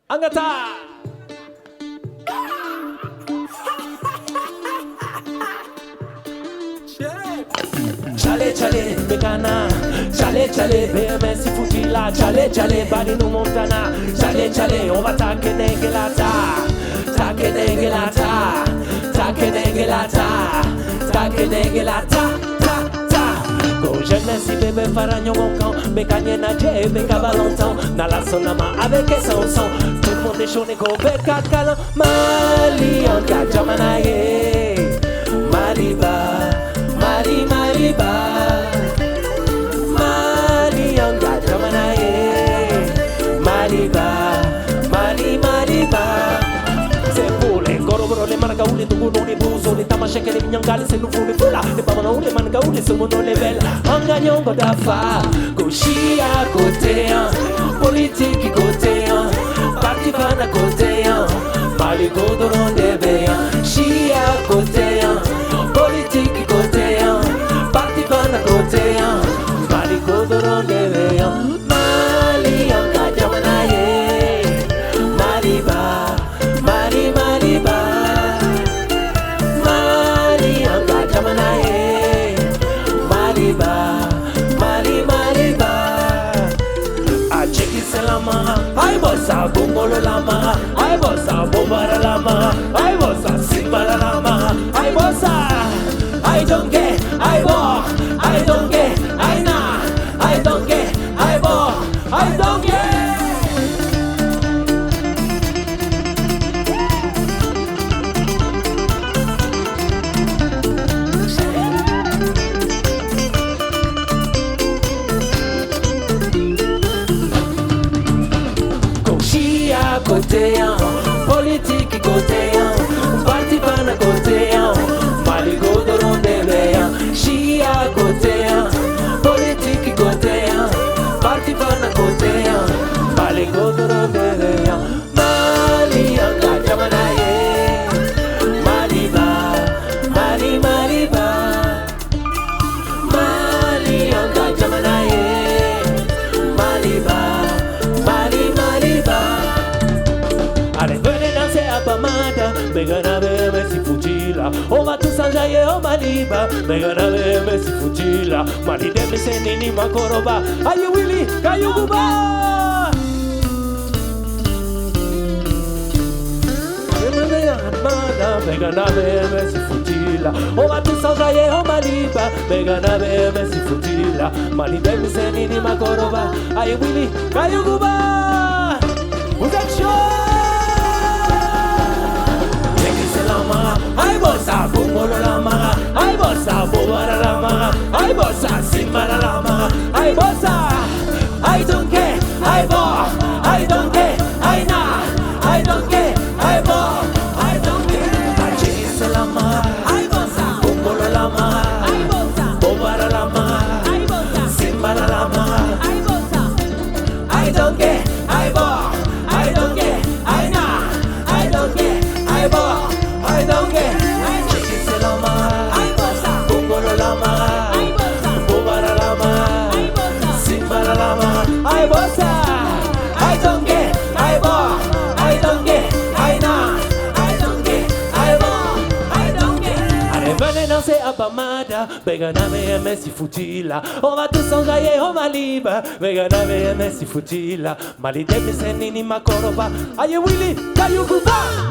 Angata. Chale chale Megana, chale chale BMS Futila, chale chale Badino Montana, chale chale on va takenengelata, takenengelata, takenengelata, takenengelata, ta ta. Go jeunesse bébé faragnon mon camp, bécagne nager, béca valentin, na la sonama avec son son, tout le monde est chaud go béca calan, Mali en Jamanaye, Mariba. Mariba, Mali anga jamanaye, Mariba, Mariba. C'est pour les corobros, les margaoules, les dougoulons, les bousons, les tamashek, les mignangales, c'est nous les foulas, les pamanou, les mangaoules, c'est mon les belles. En gagnant Godafa, Goshi à côté, politique côté, parti fan à côté, Mali Godoron de Béa, Chi à côté, politique côté. Mali Godoron de Béa, Mali Anka Jamanaye, Mariba, Mariba, Mali Anka Jamanaye, Mariba, Mariba. A Cheki Selama, I bossa Bongolo Lama, I bossa Bobara Lama, I bossa Simbala Lama, I bossa, I don't get, I walk. I don't get, I nah, I don't get, I ball, I don't get. Gauchis à côté, politique côté, parti pan à côté, Mali Godoron de Béa, Chi à côté, politique côté, parti pan à côté, Mali Godoron de Béa, Mali Anga Jamanaye, Mariba, Mariba, Mali Anga Jamanaye, Mariba, Mariba. Allez, venez danser à Bamada, Megana Messi Futila, on va tous enjailler au Maliba, Megana Messi Futila, Mali Demi Senini Makoroba, Ayu Willy, Kayuguba! Megana Messi Futila, on va tous enjailler au Maliba, Megana Messi Futila, Mali Demi Senini Makoroba, Ayu Willy, Kayuguba! Vous êtes chaud? I bossa Bongolo Lama, I bossa Bobara Lama, I bossa Simbala Lama, I bossa, I don't care, I ball, I don't care, I nah, I don't care, I ball, I don't care. I chase Lama, I bossa Bongolo Lama, I bossa Bobara Lama, I bossa Simbala Lama, I bossa, I don't care, I ball, I don't care, I nah, I don't care, I ball. I don't get, I check it Lama, I bossa, Bongolo Lama, I bossa, Bobara Lama, I bossa, Simbala Lama, I bossa, I don't get, I ball, I don't get, I nah, I don't get, I ball, I don't get. Allez, venez danser à Bamada, Begana Messi Futila, on va tous enjailler au Maliba, Begana Messi Futila, Mali Demi Senini Makoroba, Aye Willy, Kayuguba.